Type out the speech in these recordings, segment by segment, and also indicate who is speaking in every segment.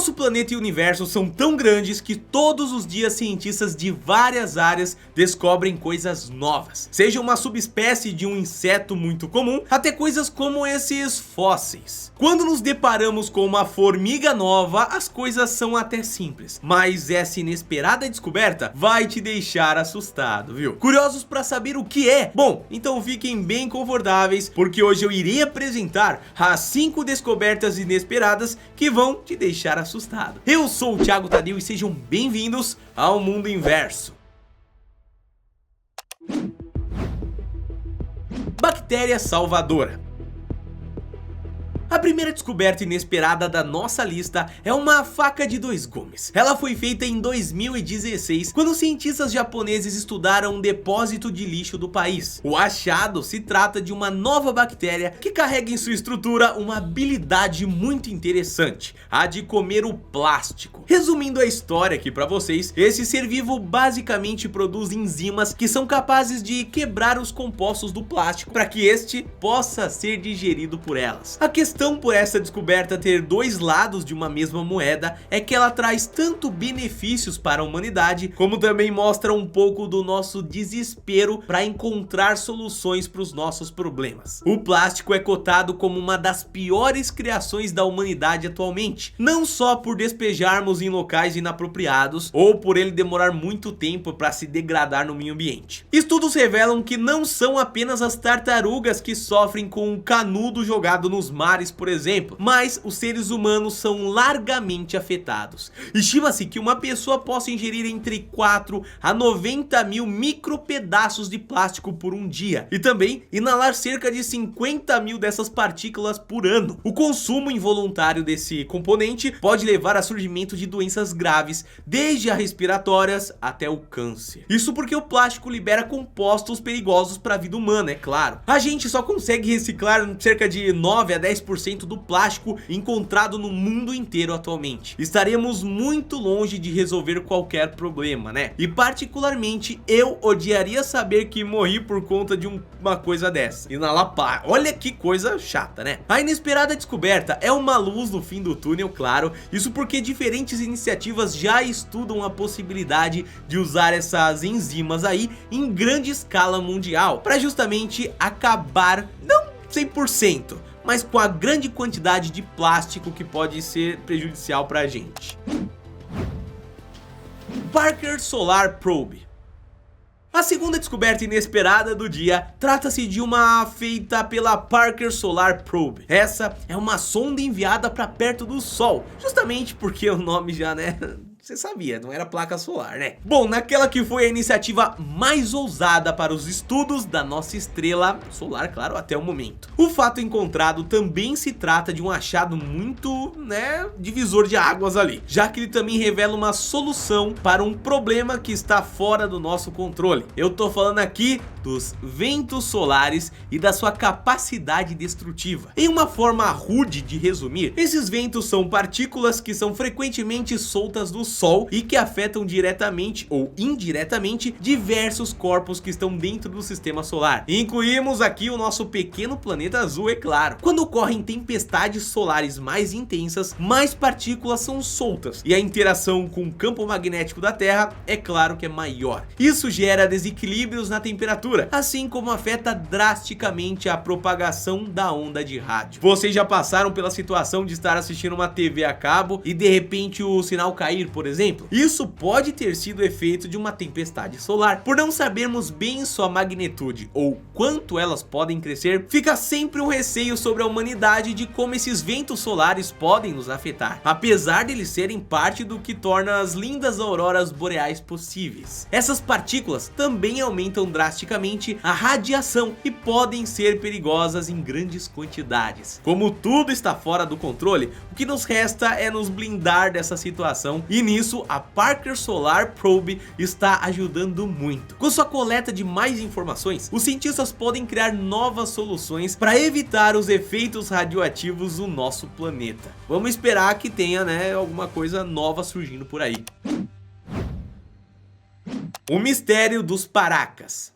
Speaker 1: nosso planeta e universo são tão grandes que todos os dias cientistas de várias áreas descobrem coisas novas. Seja uma subespécie de um inseto muito comum, até coisas como esses fósseis. Quando nos deparamos com uma formiga nova, as coisas são até simples, mas essa inesperada descoberta vai te deixar assustado, viu? Curiosos para saber o que é? Bom, então fiquem bem confortáveis, porque hoje eu irei apresentar as 5 descobertas inesperadas que vão te deixar assustado. Eu sou o Thiago Tadeu e sejam bem-vindos ao Mundo Inverso. Bactéria salvadora. A primeira descoberta inesperada da nossa lista é uma faca de 2 gumes. Ela foi feita em 2016, quando cientistas japoneses estudaram um depósito de lixo do país. O achado se trata de uma nova bactéria que carrega em sua estrutura uma habilidade muito interessante, a de comer o plástico. Resumindo a história aqui pra vocês, esse ser vivo basicamente produz enzimas que são capazes de quebrar os compostos do plástico para que este possa ser digerido por elas. A questão por essa descoberta ter 2 lados de uma mesma moeda é que ela traz tanto benefícios para a humanidade, como também mostra um pouco do nosso desespero para encontrar soluções para os nossos problemas. O plástico é cotado como uma das piores criações da humanidade atualmente, não só por despejarmos em locais inapropriados ou por ele demorar muito tempo para se degradar no meio ambiente. Estudos revelam que não são apenas as tartarugas que sofrem com um canudo jogado nos mares, por exemplo, mas os seres humanos são largamente afetados. Estima-se que uma pessoa possa ingerir entre 4 a 90 mil micropedaços de plástico por um dia e também inalar cerca de 50 mil dessas partículas por ano. O consumo involuntário desse componente pode levar a surgimento de doenças graves, desde as respiratórias até o câncer. Isso porque o plástico libera compostos perigosos para a vida humana, é claro. A gente só consegue reciclar cerca de 9 a 10% do plástico encontrado no mundo inteiro atualmente. Estaremos muito longe de resolver qualquer problema, né? E particularmente eu odiaria saber que morri por conta de uma coisa dessa. Inalar pá. Olha que coisa chata, né? A inesperada descoberta é uma luz no fim do túnel, claro. Isso porque diferentes iniciativas já estudam a possibilidade de usar essas enzimas aí em grande escala mundial para justamente acabar, não 100%, mas com a grande quantidade de plástico que pode ser prejudicial para a gente. Parker Solar Probe. A segunda descoberta inesperada do dia trata-se de uma feita pela Parker Solar Probe. Essa é uma sonda enviada para perto do Sol, justamente porque o nome já, né? Você sabia, não era placa solar, né? Bom, naquela que foi a iniciativa mais ousada para os estudos da nossa estrela solar, claro, até o momento. O fato encontrado também se trata de um achado muito, divisor de águas ali, já que ele também revela uma solução para um problema que está fora do nosso controle. Eu tô falando aqui dos ventos solares e da sua capacidade destrutiva. Em uma forma rude de resumir, esses ventos são partículas que são frequentemente soltas do Sol e que afetam diretamente ou indiretamente diversos corpos que estão dentro do sistema solar. Incluímos aqui o nosso pequeno planeta azul, é claro. Quando ocorrem tempestades solares mais intensas, mais partículas são soltas e a interação com o campo magnético da Terra é claro que é maior. Isso gera desequilíbrios na temperatura, assim como afeta drasticamente a propagação da onda de rádio. Vocês já passaram pela situação de estar assistindo uma TV a cabo e de repente o sinal cair, por exemplo? Isso pode ter sido efeito de uma tempestade solar. Por não sabermos bem sua magnitude ou quanto elas podem crescer, fica sempre um receio sobre a humanidade de como esses ventos solares podem nos afetar, apesar de eles serem parte do que torna as lindas auroras boreais possíveis. Essas partículas também aumentam drasticamente a radiação e podem ser perigosas em grandes quantidades. Como tudo está fora do controle, o que nos resta é nos blindar dessa situação e nisso a Parker Solar Probe está ajudando muito. Com sua coleta de mais informações, os cientistas podem criar novas soluções para evitar os efeitos radioativos do nosso planeta. Vamos esperar que tenha, alguma coisa nova surgindo por aí. O mistério dos Paracas.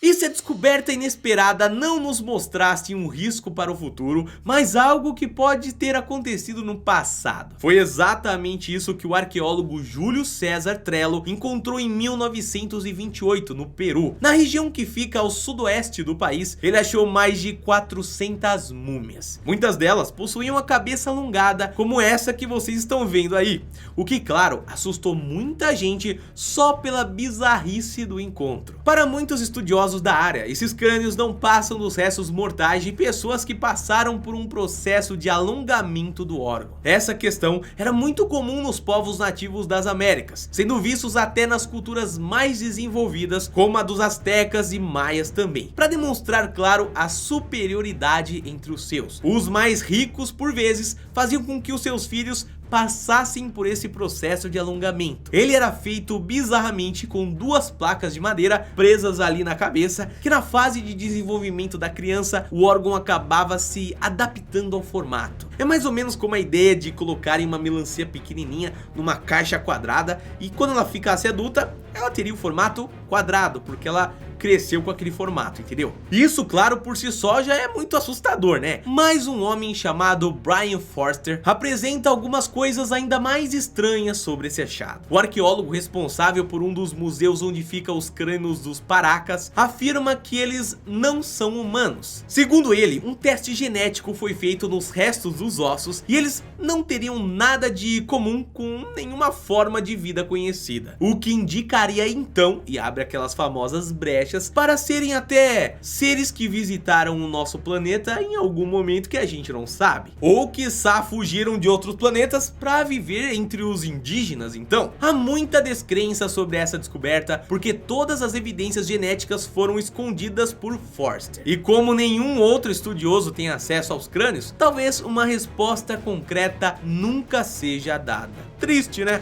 Speaker 1: E se a descoberta inesperada não nos mostrasse um risco para o futuro, mas algo que pode ter acontecido no passado? Foi exatamente isso que o arqueólogo Júlio César Trello encontrou em 1928 no Peru. Na região que fica ao sudoeste do país, ele achou mais de 400 múmias. Muitas delas possuíam a cabeça alongada, como essa que vocês estão vendo aí. O que, claro, assustou muita gente só pela bizarrice do encontro. Para muitos estudiosos da área, esses crânios não passam dos restos mortais de pessoas que passaram por um processo de alongamento do órgão. Essa questão era muito comum nos povos nativos das Américas, sendo vistos até nas culturas mais desenvolvidas, como a dos astecas e maias também, para demonstrar, claro, a superioridade entre os seus. Os mais ricos, por vezes, faziam com que os seus filhos passassem por esse processo de alongamento. Ele era feito bizarramente com duas placas de madeira presas ali na cabeça, que na fase de desenvolvimento da criança o órgão acabava se adaptando ao formato. É mais ou menos como a ideia de colocarem uma melancia pequenininha numa caixa quadrada e quando ela ficasse adulta, ela teria o formato quadrado, porque ela cresceu com aquele formato, entendeu? Isso, claro, por si só já é muito assustador, né? Mas um homem chamado Brian Forster apresenta algumas coisas ainda mais estranhas sobre esse achado. O arqueólogo responsável por um dos museus onde ficam os crânios dos Paracas afirma que eles não são humanos. Segundo ele, um teste genético foi feito nos restos dos ossos e eles não teriam nada de comum com nenhuma forma de vida conhecida, o que indicaria então, e abre aquelas famosas brechas, para serem até seres que visitaram o nosso planeta em algum momento que a gente não sabe, ou quiçá fugiram de outros planetas para viver entre os indígenas. Então, há muita descrença sobre essa descoberta, porque todas as evidências genéticas foram escondidas por Forster, e como nenhum outro estudioso tem acesso aos crânios, talvez uma resposta concreta nunca seja dada. Triste, né?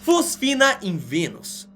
Speaker 1: Fosfina em Vênus.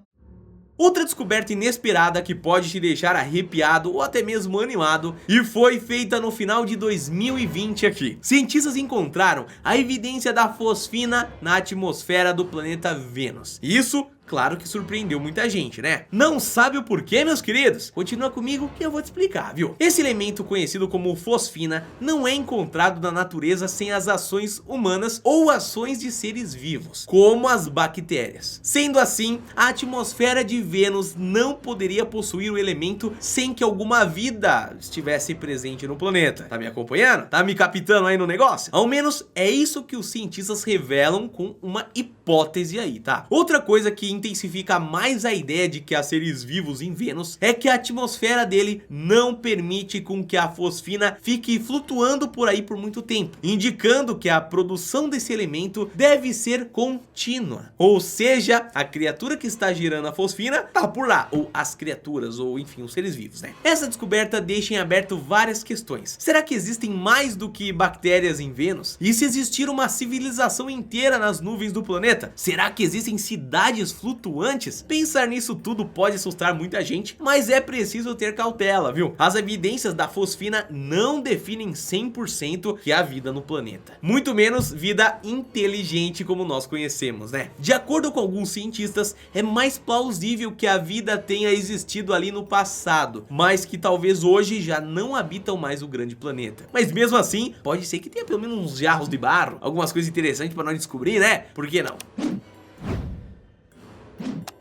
Speaker 1: Outra descoberta inesperada que pode te deixar arrepiado ou até mesmo animado, e foi feita no final de 2020 aqui. Cientistas encontraram a evidência da fosfina na atmosfera do planeta Vênus. Isso, claro que surpreendeu muita gente, né? Não sabe o porquê, meus queridos? Continua comigo que eu vou te explicar, viu? Esse elemento conhecido como fosfina não é encontrado na natureza sem as ações humanas ou ações de seres vivos, como as bactérias. Sendo assim, a atmosfera de Vênus não poderia possuir o elemento sem que alguma vida estivesse presente no planeta. Tá me acompanhando? Tá me captando aí no negócio? Ao menos é isso que os cientistas revelam com uma hipótese aí, tá? Outra coisa que intensifica mais a ideia de que há seres vivos em Vênus é que a atmosfera dele não permite com que a fosfina fique flutuando por aí por muito tempo, indicando que a produção desse elemento deve ser contínua. Ou seja, a criatura que está gerando a fosfina tá por lá, ou as criaturas, ou enfim, os seres vivos, né? Essa descoberta deixa em aberto várias questões. Será que existem mais do que bactérias em Vênus? E se existir uma civilização inteira nas nuvens do planeta? Será que existem cidades flutuantes? Pensar nisso tudo pode assustar muita gente, mas é preciso ter cautela, viu? As evidências da fosfina não definem 100% que há vida no planeta, muito menos vida inteligente como nós conhecemos, né? De acordo com alguns cientistas, é mais plausível que a vida tenha existido ali no passado, mas que talvez hoje já não habitam mais o grande planeta. Mas mesmo assim, pode ser que tenha pelo menos uns jarros de barro, algumas coisas interessantes para nós descobrir, né? Por que não?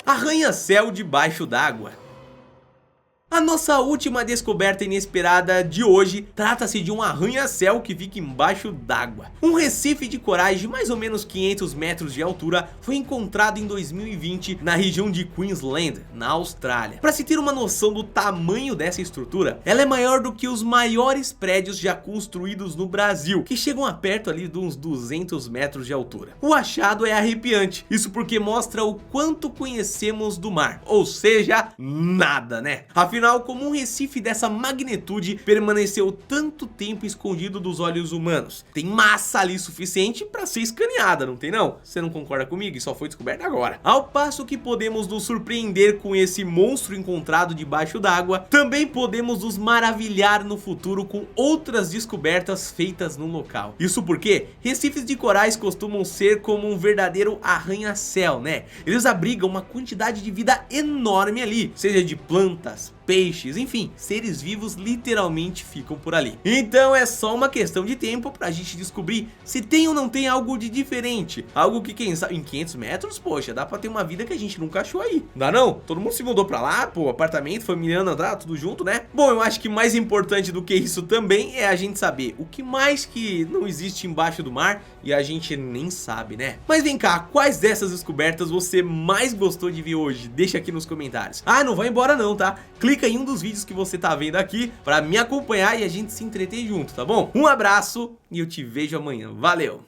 Speaker 1: Arranha-céu debaixo d'água. A nossa última descoberta inesperada de hoje trata-se de um arranha-céu que fica embaixo d'água. Um recife de corais de mais ou menos 500 metros de altura foi encontrado em 2020 na região de Queensland, na Austrália. Para se ter uma noção do tamanho dessa estrutura, ela é maior do que os maiores prédios já construídos no Brasil, que chegam a perto ali de uns 200 metros de altura. O achado é arrepiante, isso porque mostra o quanto conhecemos do mar, ou seja, nada, né? Afinal Afinal, como um recife dessa magnitude permaneceu tanto tempo escondido dos olhos humanos? Tem massa ali suficiente para ser escaneada, não tem não? Você não concorda comigo? E só foi descoberto agora. Ao passo que podemos nos surpreender com esse monstro encontrado debaixo d'água, também podemos nos maravilhar no futuro com outras descobertas feitas no local. Isso porque recifes de corais costumam ser como um verdadeiro arranha-céu, né? Eles abrigam uma quantidade de vida enorme ali, seja de plantas, peixes, enfim, seres vivos literalmente ficam por ali. Então é só uma questão de tempo pra gente descobrir se tem ou não tem algo de diferente. Algo que quem sabe, em 500 metros, poxa, dá pra ter uma vida que a gente nunca achou aí. Dá não? Todo mundo se mudou pra lá, pô, apartamento, família, andar, tudo junto, né? Bom, eu acho que mais importante do que isso também é a gente saber o que mais que não existe embaixo do mar e a gente nem sabe, né? Mas vem cá, quais dessas descobertas você mais gostou de ver hoje? Deixa aqui nos comentários. Ah, não vai embora não, tá? Clica em um dos vídeos que você tá vendo aqui pra me acompanhar e a gente se entreter junto, tá bom? Um abraço e eu te vejo amanhã. Valeu!